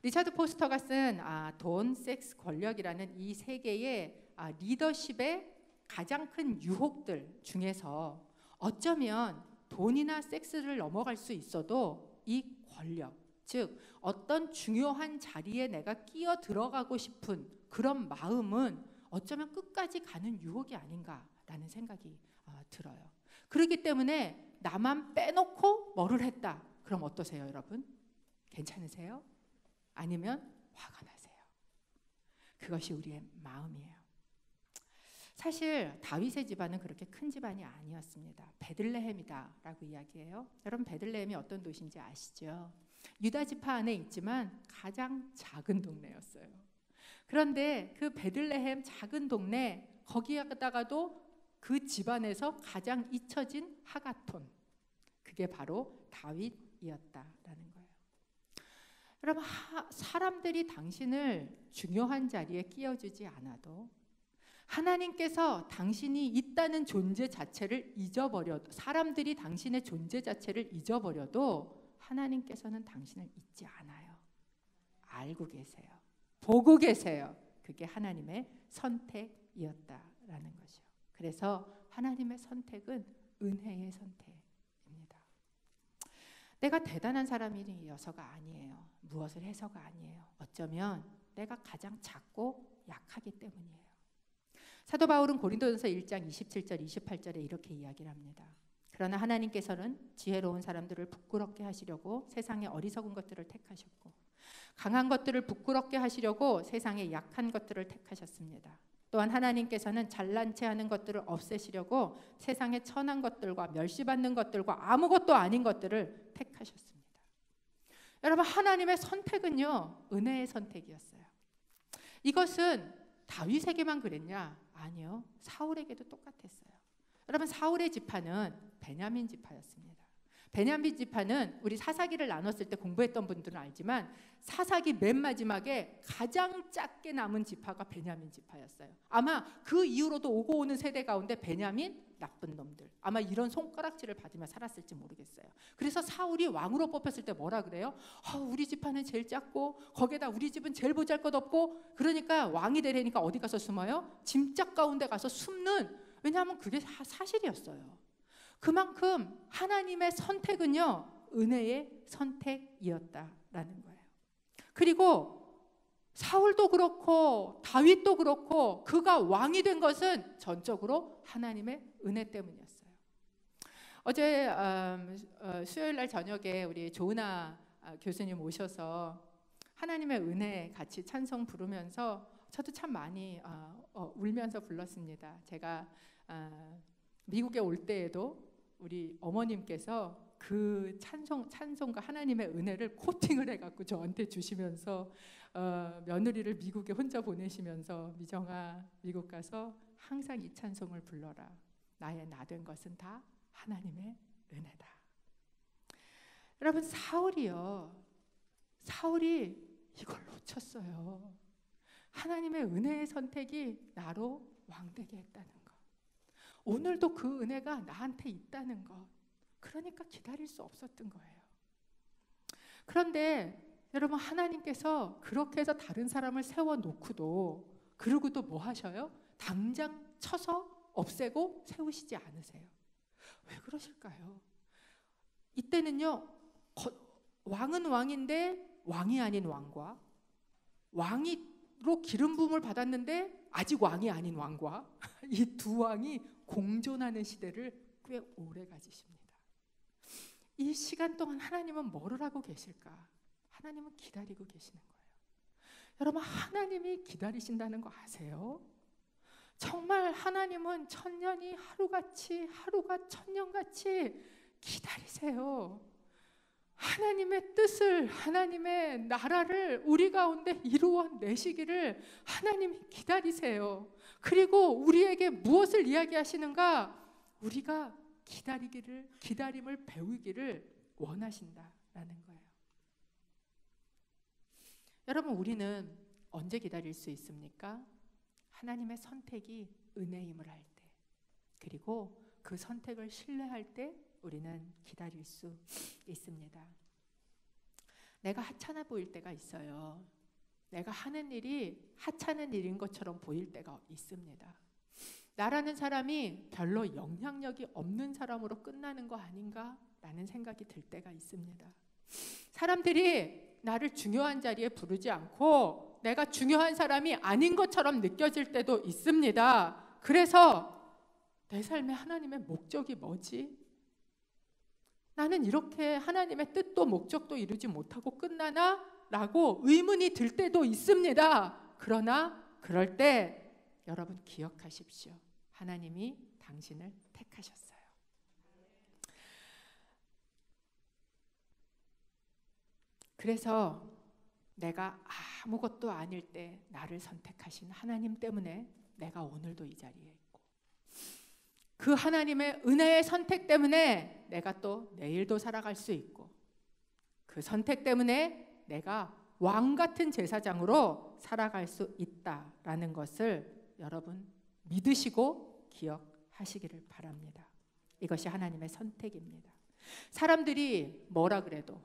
리차드 포스터가 쓴 돈, 섹스, 권력이라는 이 세 개의 리더십의 가장 큰 유혹들 중에서 어쩌면 돈이나 섹스를 넘어갈 수 있어도 이 권력, 즉 어떤 중요한 자리에 내가 끼어 들어가고 싶은 그런 마음은 어쩌면 끝까지 가는 유혹이 아닌가라는 생각이 들어요. 그렇기 때문에 나만 빼놓고 뭐를 했다. 그럼 어떠세요, 여러분? 괜찮으세요? 아니면 화가 나세요? 그것이 우리의 마음이에요. 사실 다윗의 집안은 그렇게 큰 집안이 아니었습니다. 베들레헴이다라고 이야기해요. 여러분, 베들레헴이 어떤 도시인지 아시죠? 유다 지파 안에 있지만 가장 작은 동네였어요. 그런데 그 베들레헴 작은 동네, 거기에다가도 그 집안에서 가장 잊혀진 하가톤, 그게 바로 다윗이었다라는 거예요. 여러분, 사람들이 당신을 중요한 자리에 끼워주지 않아도, 하나님께서 당신이 있다는 존재 자체를 잊어버려도, 사람들이 당신의 존재 자체를 잊어버려도 하나님께서는 당신을 잊지 않아요. 알고 계세요. 보고 계세요. 그게 하나님의 선택이었다라는 거죠. 그래서 하나님의 선택은 은혜의 선택입니다. 내가 대단한 사람이어서가 아니에요. 무엇을 해서가 아니에요. 어쩌면 내가 가장 작고 약하기 때문이에요. 사도 바울은 고린도전서 1장 27절 28절에 이렇게 이야기를 합니다. 그러나 하나님께서는 지혜로운 사람들을 부끄럽게 하시려고 세상의 어리석은 것들을 택하셨고 강한 것들을 부끄럽게 하시려고 세상의 약한 것들을 택하셨습니다. 또한 하나님께서는 잘난 체 하는 것들을 없애시려고 세상의 천한 것들과 멸시받는 것들과 아무것도 아닌 것들을 택하셨습니다. 여러분, 하나님의 선택은요, 은혜의 선택이었어요. 이것은 다윗에게만 그랬냐? 아니요, 사울에게도 똑같았어요. 여러분, 사울의 지파는 베냐민 지파였습니다. 베냐민 지파는 우리 사사기를 나눴을 때 공부했던 분들은 알지만 사사기 맨 마지막에 가장 작게 남은 지파가 베냐민 지파였어요. 아마 그 이후로도 오고 오는 세대 가운데 베냐민 나쁜 놈들, 아마 이런 손가락질을 받으며 살았을지 모르겠어요. 그래서 사울이 왕으로 뽑혔을 때 뭐라 그래요? 우리 지파는 제일 작고 거기에다 우리 집은 제일 보잘것없고, 그러니까 왕이 되려니까 어디 가서 숨어요? 짐짝 가운데 가서 숨는, 왜냐하면 그게 사실이었어요. 그만큼 하나님의 선택은요, 은혜의 선택이었다라는 거예요. 그리고 사울도 그렇고 다윗도 그렇고 그가 왕이 된 것은 전적으로 하나님의 은혜 때문이었어요. 어제 수요일 날 저녁에 우리 조은아 교수님 오셔서 하나님의 은혜 같이 찬송 부르면서 저도 참 많이 울면서 불렀습니다. 제가 미국에 올 때에도 우리 어머님께서 그 찬송과 하나님의 은혜를 코팅을 해갖고 저한테 주시면서 며느리를 미국에 혼자 보내시면서 미정아, 미국 가서 항상 이 찬송을 불러라. 나의 나 된 것은 다 하나님의 은혜다. 여러분, 사울이 이걸 놓쳤어요. 하나님의 은혜의 선택이 나로 왕되게 했다는 것. 오늘도 그 은혜가 나한테 있다는 것. 그러니까 기다릴 수 없었던 거예요. 그런데 여러분, 하나님께서 그렇게 해서 다른 사람을 세워놓고도, 그러고도 뭐 하셔요? 당장 쳐서 없애고 세우시지 않으세요. 왜 그러실까요? 이때는요, 왕은 왕인데 왕이 아닌 왕과, 왕으로 기름 부음을 받았는데 아직 왕이 아닌 왕과, 이 두 왕이 공존하는 시대를 꽤 오래 가지십니다. 이 시간 동안 하나님은 뭐를 하고 계실까? 하나님은 기다리고 계시는 거예요. 여러분, 하나님이 기다리신다는 거 아세요? 정말 하나님은 천년이 하루같이, 하루가 천년같이 기다리세요. 하나님의 뜻을, 하나님의 나라를 우리 가운데 이루어 내시기를 하나님이 기다리세요. 그리고 우리에게 무엇을 이야기하시는가? 우리가 기다림을 배우기를 원하신다라는 거예요. 여러분, 우리는 언제 기다릴 수 있습니까? 하나님의 선택이 은혜임을 할 때, 그리고 그 선택을 신뢰할 때 우리는 기다릴 수 있습니다. 내가 하찮아 보일 때가 있어요. 내가 하는 일이 하찮은 일인 것처럼 보일 때가 있습니다. 나라는 사람이 별로 영향력이 없는 사람으로 끝나는 거 아닌가? 라는 생각이 들 때가 있습니다. 사람들이 나를 중요한 자리에 부르지 않고 내가 중요한 사람이 아닌 것처럼 느껴질 때도 있습니다. 그래서 내 삶에 하나님의 목적이 뭐지? 나는 이렇게 하나님의 뜻도 목적도 이루지 못하고 끝나나? 라고 의문이 들 때도 있습니다. 그러나 그럴 때 여러분 기억하십시오. 하나님이 당신을 택하셨어요. 그래서 내가 아무것도 아닐 때 나를 선택하신 하나님 때문에 내가 오늘도 이 자리에 있고, 그 하나님의 은혜의 선택 때문에 내가 또 내일도 살아갈 수 있고, 그 선택 때문에 내가 왕 같은 제사장으로 살아갈 수 있다라는 것을 여러분 믿으시고 기억하시기를 바랍니다. 이것이 하나님의 선택입니다. 사람들이 뭐라 그래도,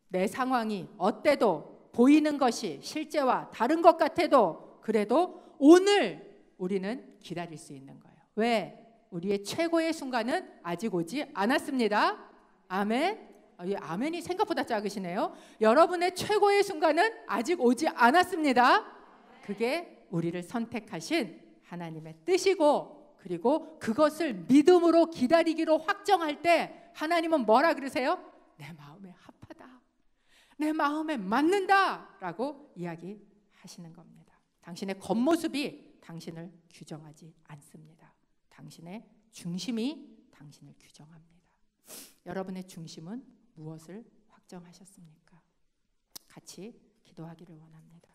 내 상황이 어때도, 보이는 것이 실제와 다른 것 같아도, 그래도 오늘 우리는 기다릴 수 있는 거예요. 왜? 우리의 최고의 순간은 아직 오지 않았습니다. 아멘. 이 아멘이 생각보다 작으시네요. 여러분의 최고의 순간은 아직 오지 않았습니다. 그게 우리를 선택하신 하나님의 뜻이고, 그리고 그것을 믿음으로 기다리기로 확정할 때 하나님은 뭐라 그러세요? 내 마음에 합하다, 내 마음에 맞는다 라고 이야기하시는 겁니다. 당신의 겉모습이 당신을 규정하지 않습니다. 당신의 중심이 당신을 규정합니다. 여러분의 중심은 무엇을 확정하셨습니까? 같이 기도하기를 원합니다.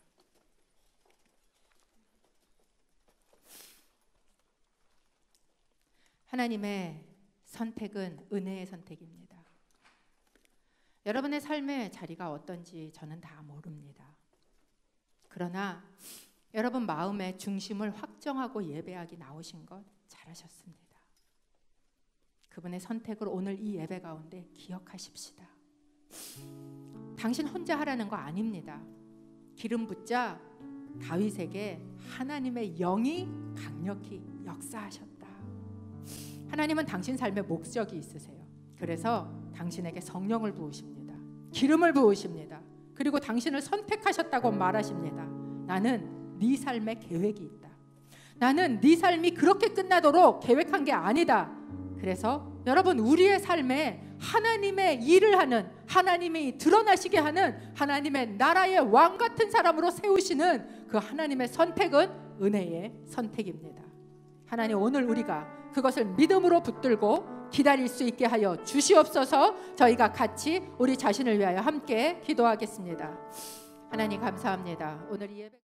하나님의 선택은 은혜의 선택입니다. 여러분의 삶의 자리가 어떤지 저는 다 모릅니다. 그러나 여러분 마음의 중심을 확정하고 예배하기 나오신 것 잘하셨습니다. 그분의 선택을 오늘 이 예배 가운데 기억하십시다. 당신 혼자 하라는 거 아닙니다. 기름 붓자 다윗에게 하나님의 영이 강력히 역사하셨다. 하나님은 당신 삶에 목적이 있으세요. 그래서 당신에게 성령을 부으십니다. 기름을 부으십니다. 그리고 당신을 선택하셨다고 말하십니다. 나는 네 삶에 계획이 있다. 나는 네 삶이 그렇게 끝나도록 계획한 게 아니다. 그래서 여러분, 우리의 삶에 하나님의 일을 하는, 하나님이 드러나시게 하는 하나님의 나라의 왕 같은 사람으로 세우시는 그 하나님의 선택은 은혜의 선택입니다. 하나님, 오늘 우리가 그것을 믿음으로 붙들고 기다릴 수 있게 하여 주시옵소서. 저희가 같이 우리 자신을 위하여 함께 기도하겠습니다. 하나님 감사합니다. 오늘 이 예배